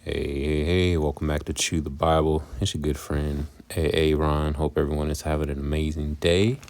Hey, welcome back to Chew the Bible. It's your good friend, Ron. Hope everyone is having an amazing day.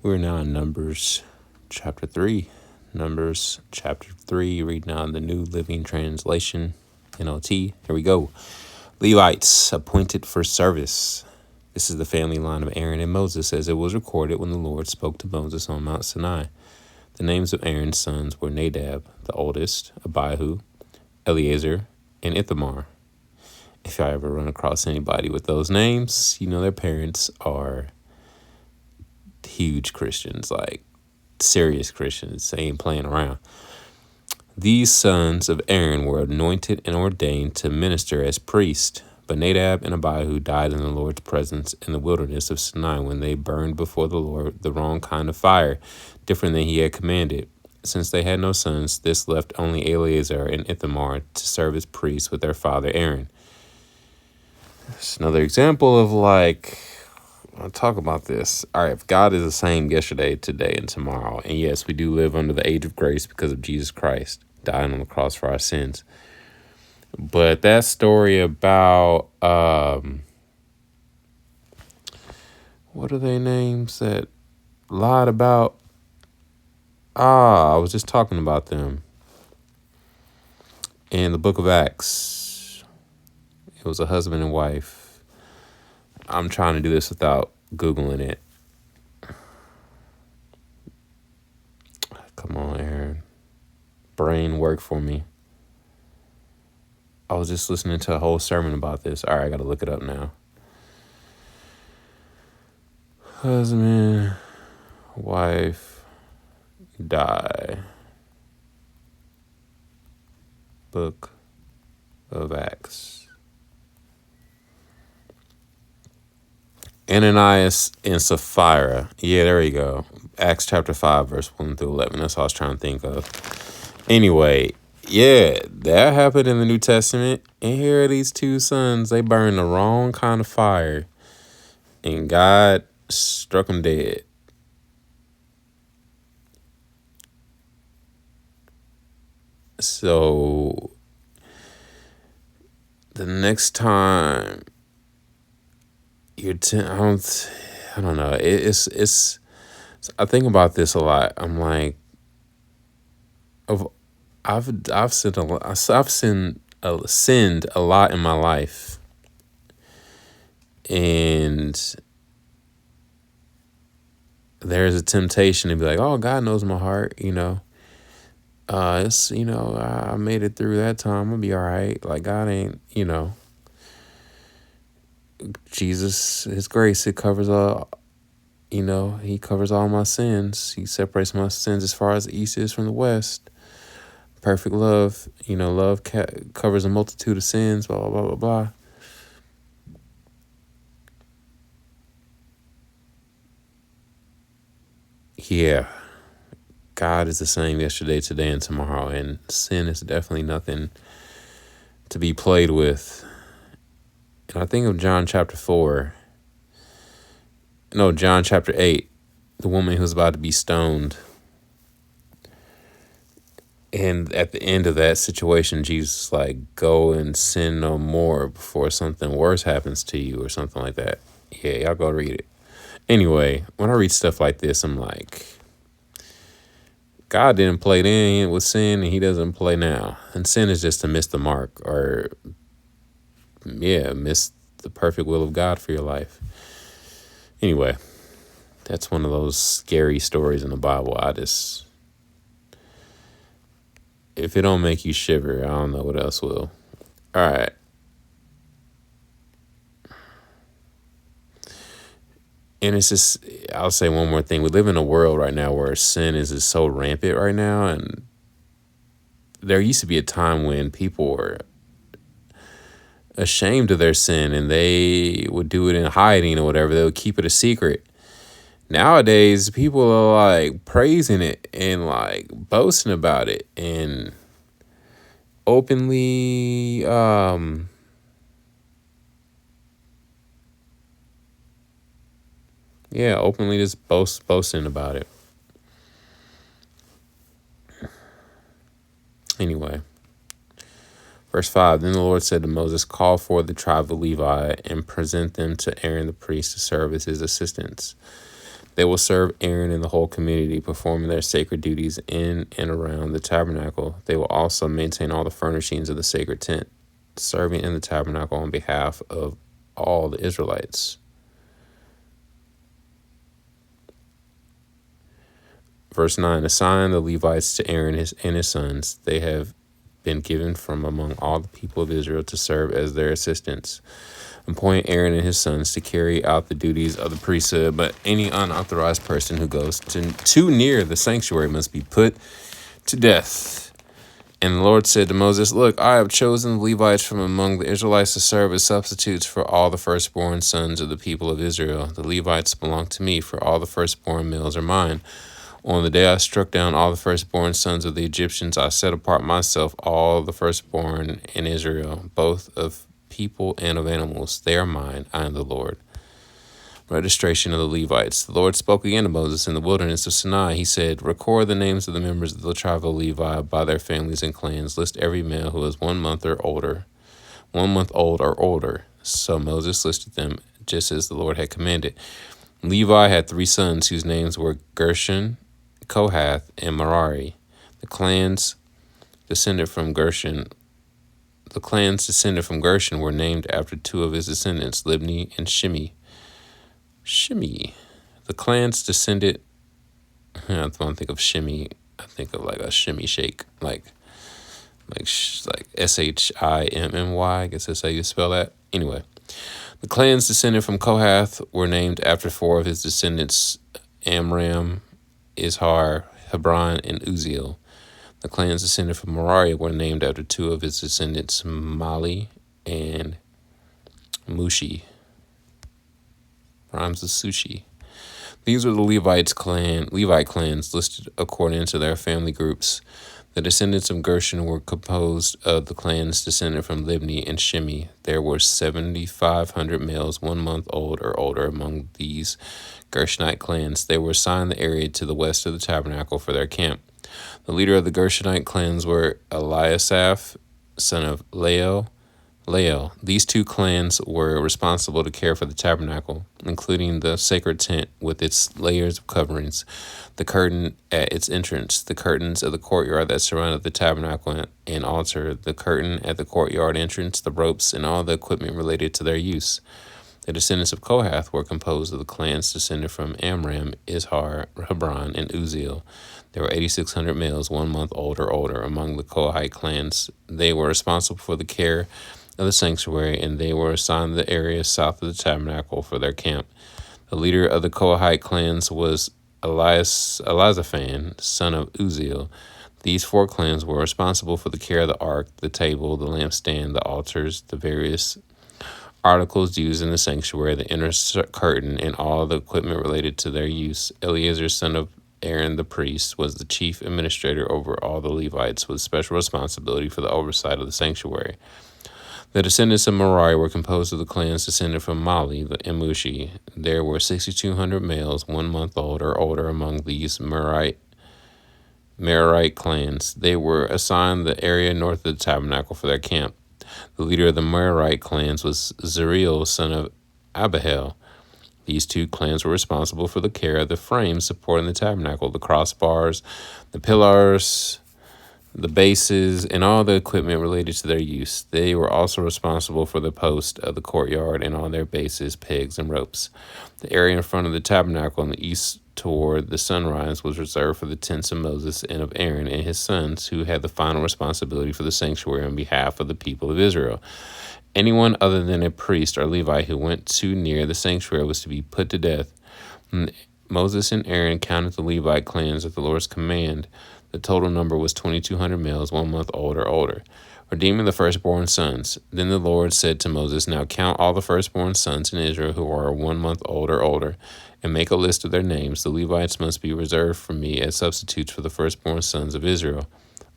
We're now in Numbers chapter 3. Numbers chapter 3, reading now in the New Living Translation, NLT. Here we go. Levites appointed for service. This is the family line of Aaron and Moses, as it was recorded when the Lord spoke to Moses on Mount Sinai. The names of Aaron's sons were Nadab, the oldest, Abihu, Eleazar, and Ithamar. If y'all ever run across anybody with those names, you know their parents are huge Christians, like serious Christians. They ain't playing around. These sons of Aaron were anointed and ordained to minister as priests, but Nadab and Abihu died in the Lord's presence in the wilderness of Sinai when they burned before the Lord the wrong kind of fire, different than he had commanded. Since they had no sons, this left only Eleazar and Ithamar to serve as priests with their father Aaron. It's another example of I'll talk about this. All right, if God is the same yesterday, today, and tomorrow, and yes, we do live under the age of grace because of Jesus Christ dying on the cross for our sins. But that story about, what are their names that lied about? I was just talking about them in the book of Acts. It was a husband and wife. I'm trying to do this without Googling it. Come on, Aaron. Brain, work for me. I was just listening to a whole sermon about this. All right, I got to look it up now. Husband, wife, die. Book of Acts. Ananias and Sapphira. Yeah, there you go. Acts chapter 5, verse 1 through 11. That's what I was trying to think of. Anyway, yeah, that happened in the New Testament. And here are these two sons. They burned the wrong kind of fire. And God struck them dead. So the next time I don't know. It's. I think about this a lot. I'm like, I've sinned a lot. I've sinned a lot in my life, and there's a temptation to be like, oh, God knows my heart, it's, I made it through that time. I'm gonna be all right. Like, God ain't, Jesus, his grace, it covers all, he covers all my sins. He separates my sins as far as the east is from the west. Perfect love, love covers a multitude of sins, blah, blah, blah, blah, blah. Yeah. God is the same yesterday, today, and tomorrow, and sin is definitely nothing to be played with. And I think of John chapter 8, the woman who's about to be stoned. And at the end of that situation, Jesus is like, go and sin no more before something worse happens to you or something like that. Yeah, y'all go read it. Anyway, when I read stuff like this, I'm like, God didn't play then with sin, and he doesn't play now. And sin is just to miss the mark or, miss the perfect will of God for your life. Anyway, that's one of those scary stories in the Bible. If it don't make you shiver, I don't know what else will. All right. And it's just, I'll say one more thing. We live in a world right now where sin is just so rampant right now. And there used to be a time when people were ashamed of their sin and they would do it in hiding or whatever. They would keep it a secret. Nowadays, people are like praising it and like boasting about it and openly, openly just boasting about it. Anyway, Verse 5, then the Lord said to Moses, call for the tribe of Levi and present them to Aaron the priest to serve as his assistants. They will serve Aaron and the whole community, performing their sacred duties in and around the tabernacle. They will also maintain all the furnishings of the sacred tent, serving in the tabernacle on behalf of all the Israelites. Verse 9, assign the Levites to Aaron and his sons. They have been given from among all the people of Israel to serve as their assistants. Appoint Aaron and his sons to carry out the duties of the priesthood, but any unauthorized person who goes too near the sanctuary must be put to death. And the Lord said to Moses, look, I have chosen the Levites from among the Israelites to serve as substitutes for all the firstborn sons of the people of Israel. The Levites belong to me, for all the firstborn males are mine. On the day I struck down all the firstborn sons of the Egyptians, I set apart myself all the firstborn in Israel, both of people and of animals. They are mine. I am the Lord. Registration of the Levites. The Lord spoke again to Moses in the wilderness of Sinai. He said, record the names of the members of the tribe of Levi by their families and clans. List every male who is 1 month or older. 1 month old or older. So Moses listed them just as the Lord had commanded. Levi had 3 sons whose names were Gershon, Kohath, and Merari. The clans descended from Gershon were named after 2 of his descendants, Libni and Shimei. The clans descended. When I think of Shimei, I think of like a shimmy shake, like Shimmy. I guess that's how you spell that. Anyway, the clans descended from Kohath were named after 4 of his descendants, Amram, Izhar, Hebron, and Uziel. The clans descended from Merari were named after 2 of his descendants, Mali and Mushi. Rhymes with sushi. These were the Levite clans listed according to their family groups. The descendants of Gershon were composed of the clans descended from Libni and Shimei. There were 7,500 males 1 month old or older among these Gershonite clans. They were assigned the area to the west of the tabernacle for their camp. The leader of the Gershonite clans were Eliasaph, son of Lael. These 2 clans were responsible to care for the tabernacle, including the sacred tent with its layers of coverings, the curtain at its entrance, the curtains of the courtyard that surrounded the tabernacle and altar, the curtain at the courtyard entrance, the ropes, and all the equipment related to their use. The descendants of Kohath were composed of the clans descended from Amram, Izhar, Hebron, and Uziel. There were 8,600 males 1 month old or older among the Kohite clans. They were responsible for the care of the sanctuary, and they were assigned the area south of the tabernacle for their camp. The leader of the Kohite clans was Elizaphan, son of Uziel. These 4 clans were responsible for the care of the ark, the table, the lampstand, the altars, the various articles used in the sanctuary, the inner curtain, and all the equipment related to their use. Eleazar, son of Aaron the priest, was the chief administrator over all the Levites, with special responsibility for the oversight of the sanctuary. The descendants of Merari were composed of the clans descended from Mali and Mushi. There were 6,200 males 1 month old or older among these Merarite clans. They were assigned the area north of the tabernacle for their camp. The leader of the Merarite clans was Zeriel, son of Abihail. These 2 clans were responsible for the care of the frames supporting the tabernacle, the crossbars, the pillars, the bases, and all the equipment related to their use. They were also responsible for the post of the courtyard and all their bases, pegs, and ropes. The area in front of the tabernacle on the east toward the sunrise was reserved for the tents of Moses and of Aaron and his sons, who had the final responsibility for the sanctuary on behalf of the people of Israel. Anyone other than a priest or Levite who went too near the sanctuary was to be put to death. Moses and Aaron counted the Levite clans at the Lord's command. The total number was 2,200 males 1 month old or older, redeeming the firstborn sons. Then the Lord said to Moses, now count all the firstborn sons in Israel who are 1 month old or older, and make a list of their names. The Levites must be reserved for me as substitutes for the firstborn sons of Israel.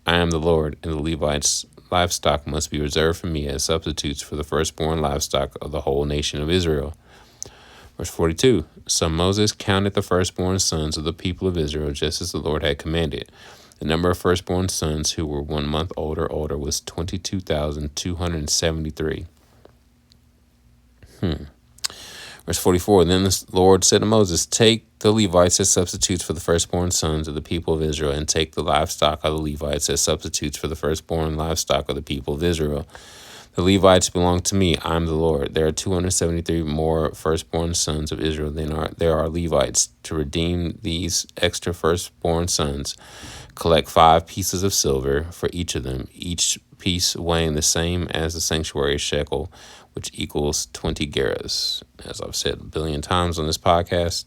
I am the Lord, and the Levites' livestock must be reserved for me as substitutes for the firstborn livestock of the whole nation of Israel. Verse 42, so Moses counted the firstborn sons of the people of Israel just as the Lord had commanded. The number of firstborn sons who were 1 month old or older was 22,273. Verse 44, Then the Lord said to Moses, Take the Levites as substitutes for the firstborn sons of the people of Israel, and take the livestock of the Levites as substitutes for the firstborn livestock of the people of Israel. The Levites belong to me. I am the Lord. There are 273 more firstborn sons of Israel than there are Levites. To redeem these extra firstborn sons, collect 5 pieces of silver for each of them, each piece weighing the same as the sanctuary shekel, which equals 20 gerahs. As I've said a billion times on this podcast,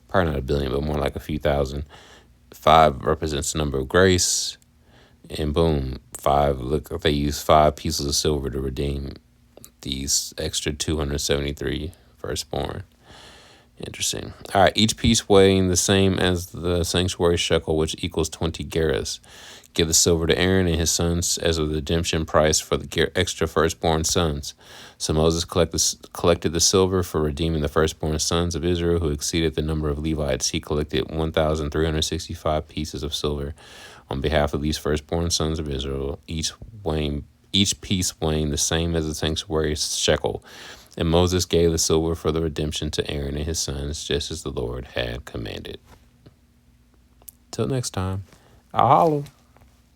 probably not a billion, but more like a few thousand. 5 represents the number of grace. And boom, 5. Look, they use 5 pieces of silver to redeem these extra 273 firstborn. Interesting. All right, each piece weighing the same as the sanctuary shekel, which equals 20 gerahs. Give the silver to Aaron and his sons as a redemption price for the extra firstborn sons. So Moses collected the silver for redeeming the firstborn sons of Israel who exceeded the number of Levites. He collected 1,365 pieces of silver on behalf of these firstborn sons of Israel, each piece weighing the same as the sanctuary shekel. And Moses gave the silver for the redemption to Aaron and his sons, just as the Lord had commanded. Till next time, I'll holler.